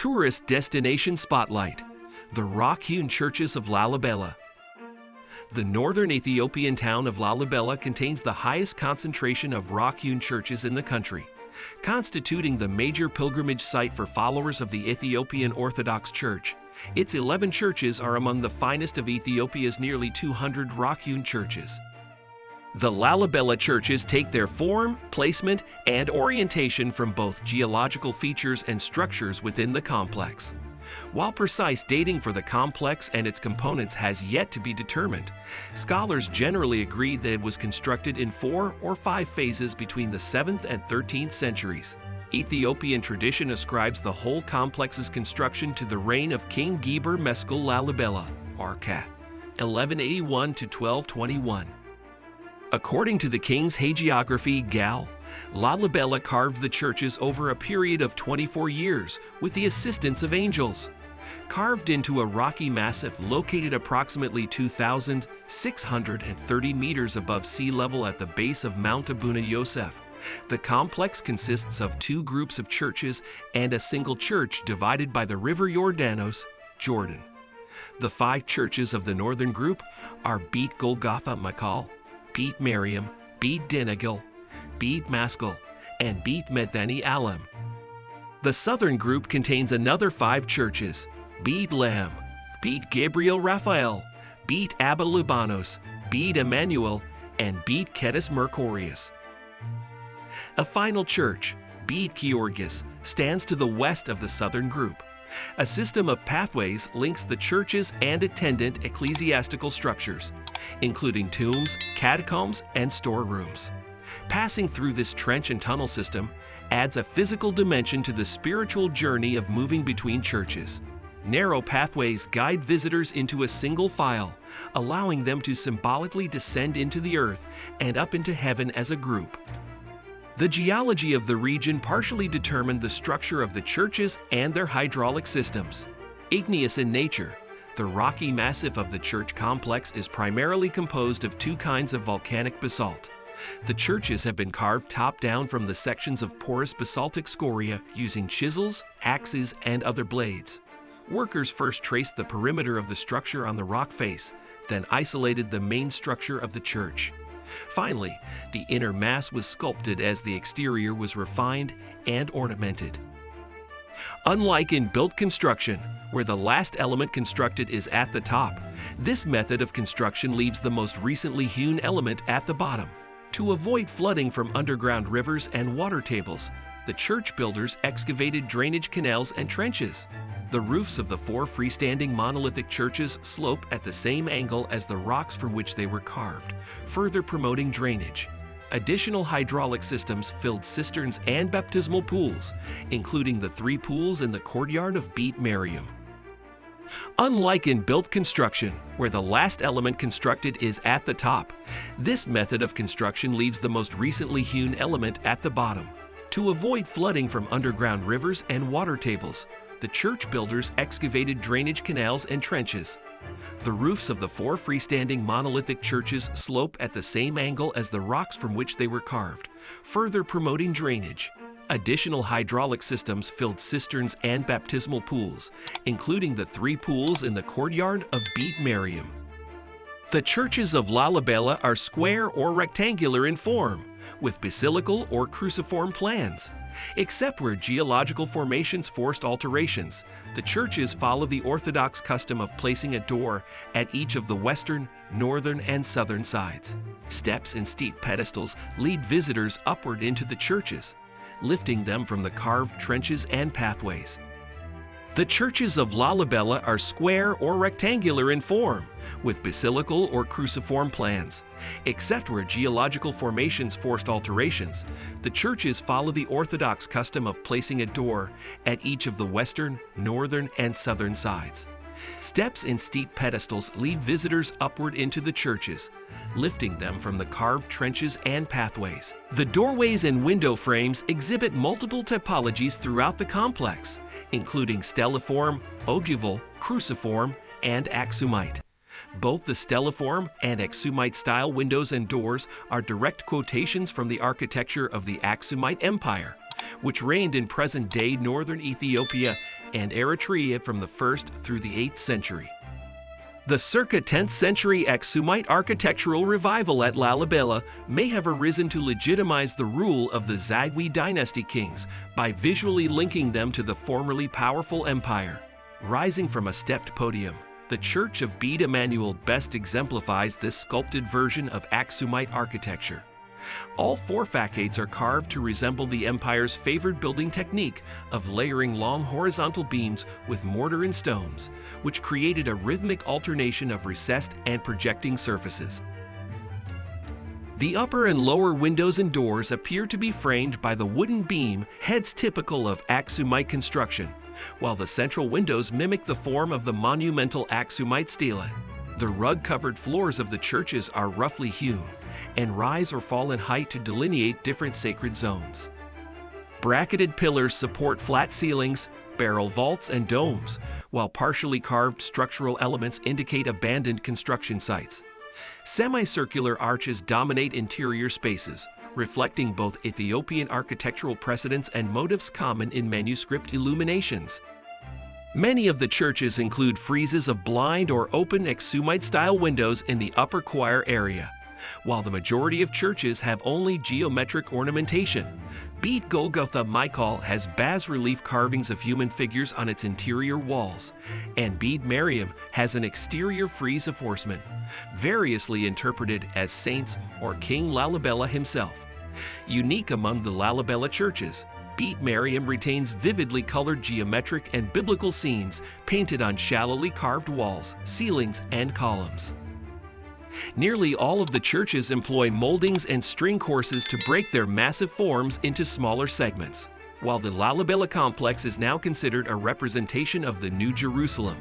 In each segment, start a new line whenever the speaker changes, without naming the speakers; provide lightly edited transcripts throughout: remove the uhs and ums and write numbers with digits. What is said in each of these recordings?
Tourist Destination Spotlight: the rock-hewn churches of Lalibela. The northern Ethiopian town of Lalibela contains the highest concentration of rock-hewn churches in the country, constituting the major pilgrimage site for followers of the Ethiopian Orthodox Church. Its 11 churches are among the finest of Ethiopia's nearly 200 rock-hewn churches. The Lalibela churches take their form, placement, and orientation from both geological features and structures within the complex. While precise dating for the complex and its components has yet to be determined, scholars generally agree that it was constructed in 4 or 5 phases between the 7th and 13th centuries. Ethiopian tradition ascribes the whole complex's construction to the reign of King Geber Meskel Lalibela, Arka, 1181 to 1221. According to the king's hagiography, Gal, Lalibela carved the churches over a period of 24 years with the assistance of angels. Carved into a rocky massif located approximately 2,630 meters above sea level at the base of Mount Abuna Yosef, the complex consists of 2 groups of churches and a single church divided by the river Jordanos, Jordan. The 5 churches of the northern group are Beit Golgotha Makal, Beit Miriam, Beit Dinagil, Beit Maskell, and Beit Medthani Alam. The southern group contains another 5 churches: Beit Lehem, Beit Gabriel Raphael, Beit Abba Lubanos, Beit Emmanuel, and Beit Ketis Mercurius. A final church, Beit Georgis, stands to the west of the southern group. A system of pathways links the churches and attendant ecclesiastical structures, including tombs, catacombs, and storerooms. Passing through this trench and tunnel system adds a physical dimension to the spiritual journey of moving between churches. Narrow pathways guide visitors into a single file, allowing them to symbolically descend into the earth and up into heaven as a group. The geology of the region partially determined the structure of the churches and their hydraulic systems. Igneous in nature, the rocky massif of the church complex is primarily composed of 2 kinds of volcanic basalt. The churches have been carved top-down from the sections of porous basaltic scoria using chisels, axes, and other blades. Workers first traced the perimeter of the structure on the rock face, then isolated the main structure of the church. Finally, the inner mass was sculpted as the exterior was refined and ornamented. Unlike in built construction, where the last element constructed is at the top, this method of construction leaves the most recently hewn element at the bottom. To avoid flooding from underground rivers and water tables, the church builders excavated drainage canals and trenches. The roofs of the 4 freestanding monolithic churches slope at the same angle as the rocks from which they were carved, further promoting drainage. Additional hydraulic systems filled cisterns and baptismal pools, including the 3 pools in the courtyard of Beit Miriam. Unlike in built construction, where the last element constructed is at the top, this method of construction leaves the most recently hewn element at the bottom. To avoid flooding from underground rivers and water tables, the church builders excavated drainage canals and trenches. The roofs of the 4 freestanding monolithic churches slope at the same angle as the rocks from which they were carved, further promoting drainage. Additional hydraulic systems filled cisterns and baptismal pools, including the 3 pools in the courtyard of Beit Miriam. The churches of Lalibela are square or rectangular in form, with basilical or cruciform plans. Except where geological formations forced alterations, the churches follow the Orthodox custom of placing a door at each of the western, northern, and southern sides. Steps and steep pedestals lead visitors upward into the churches, lifting them from the carved trenches and pathways. The churches of Lalibela are square or rectangular in form, with basilical or cruciform plans. Except where geological formations forced alterations, the churches follow the Orthodox custom of placing a door at each of the western, northern, and southern sides. Steps and steep pedestals lead visitors upward into the churches, lifting them from the carved trenches and pathways. The doorways and window frames exhibit multiple typologies throughout the complex, including stelliform, ogival, cruciform, and axumite. Both the stelliform and axumite style windows and doors are direct quotations from the architecture of the Aksumite Empire, which reigned in present-day northern Ethiopia and Eritrea from the 1st through the 8th century. The circa 10th century Aksumite architectural revival at Lalibela may have arisen to legitimize the rule of the Zagwe dynasty kings by visually linking them to the formerly powerful empire. Rising from a stepped podium, the Church of Bede Emmanuel best exemplifies this sculpted version of Aksumite architecture. All 4 facades are carved to resemble the empire's favored building technique of layering long horizontal beams with mortar and stones, which created a rhythmic alternation of recessed and projecting surfaces. The upper and lower windows and doors appear to be framed by the wooden beam heads typical of Aksumite construction, while the central windows mimic the form of the monumental Aksumite stele. The rug-covered floors of the churches are roughly hewn and rise or fall in height to delineate different sacred zones. Bracketed pillars support flat ceilings, barrel vaults, and domes, while partially carved structural elements indicate abandoned construction sites. Semicircular arches dominate interior spaces, reflecting both Ethiopian architectural precedents and motifs common in manuscript illuminations. Many of the churches include friezes of blind or open Aksumite-style windows in the upper choir area, while the majority of churches have only geometric ornamentation. Beit Golgotha Michael has bas-relief carvings of human figures on its interior walls, and Beit Miriam has an exterior frieze of horsemen, variously interpreted as saints or King Lalibela himself. Unique among the Lalibela churches, Beit Miriam retains vividly colored geometric and biblical scenes painted on shallowly carved walls, ceilings, and columns. Nearly all of the churches employ moldings and string courses to break their massive forms into smaller segments, while the Lalibela complex is now considered a representation of the New Jerusalem.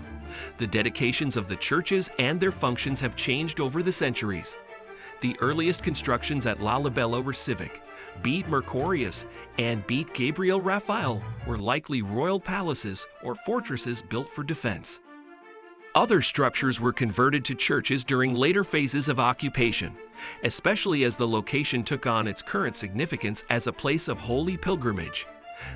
The dedications of the churches and their functions have changed over the centuries. The earliest constructions at Lalibela were civic. Beit Mercurius and Beit Gabriel Raphael were likely royal palaces or fortresses built for defense. Other structures were converted to churches during later phases of occupation, especially as the location took on its current significance as a place of holy pilgrimage.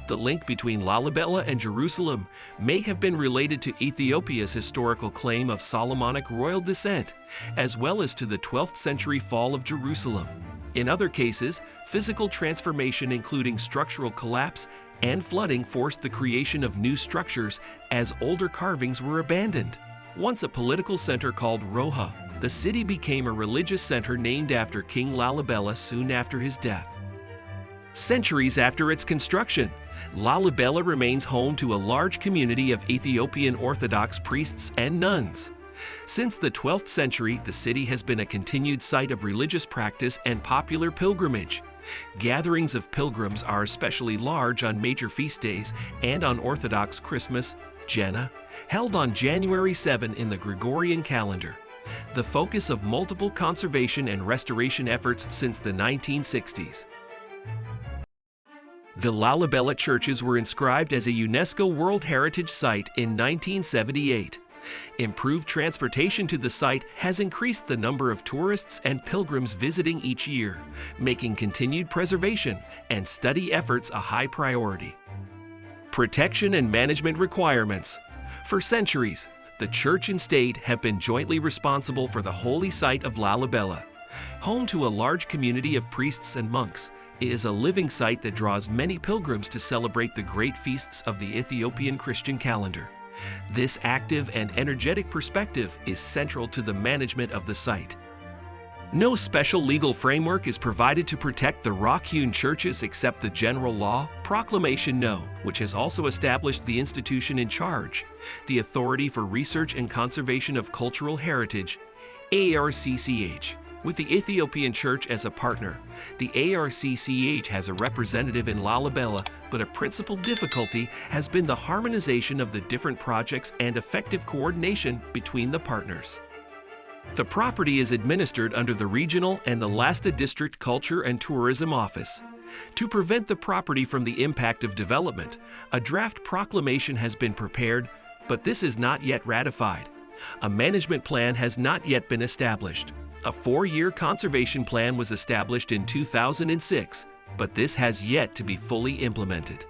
The link between Lalibela and Jerusalem may have been related to Ethiopia's historical claim of Solomonic royal descent, as well as to the 12th century fall of Jerusalem. In other cases, physical transformation including structural collapse and flooding forced the creation of new structures as older carvings were abandoned. Once a political center called Roha, the city became a religious center named after King Lalibela soon after his death. Centuries after its construction, Lalibela remains home to a large community of Ethiopian Orthodox priests and nuns. Since the 12th century, the city has been a continued site of religious practice and popular pilgrimage. Gatherings of pilgrims are especially large on major feast days and on Orthodox Christmas, Jena, held on January 7 in the Gregorian calendar. The focus of multiple conservation and restoration efforts since the 1960s. The Lalibela churches were inscribed as a UNESCO World Heritage Site in 1978. Improved transportation to the site has increased the number of tourists and pilgrims visiting each year, making continued preservation and study efforts a high priority. Protection and management requirements. For centuries, the church and state have been jointly responsible for the holy site of Lalibela. Home to a large community of priests and monks, it is a living site that draws many pilgrims to celebrate the great feasts of the Ethiopian Christian calendar. This active and energetic perspective is central to the management of the site. No special legal framework is provided to protect the rock-hewn churches except the general law, Proclamation No, which has also established the institution in charge, the Authority for Research and Conservation of Cultural Heritage, ARCCH. With the Ethiopian Church as a partner, the ARCCH has a representative in Lalibela, but a principal difficulty has been the harmonization of the different projects and effective coordination between the partners. The property is administered under the Regional and the Lasta District Culture and Tourism Office. To prevent the property from the impact of development, a draft proclamation has been prepared, but this is not yet ratified. A management plan has not yet been established. A 4-year conservation plan was established in 2006, but this has yet to be fully implemented.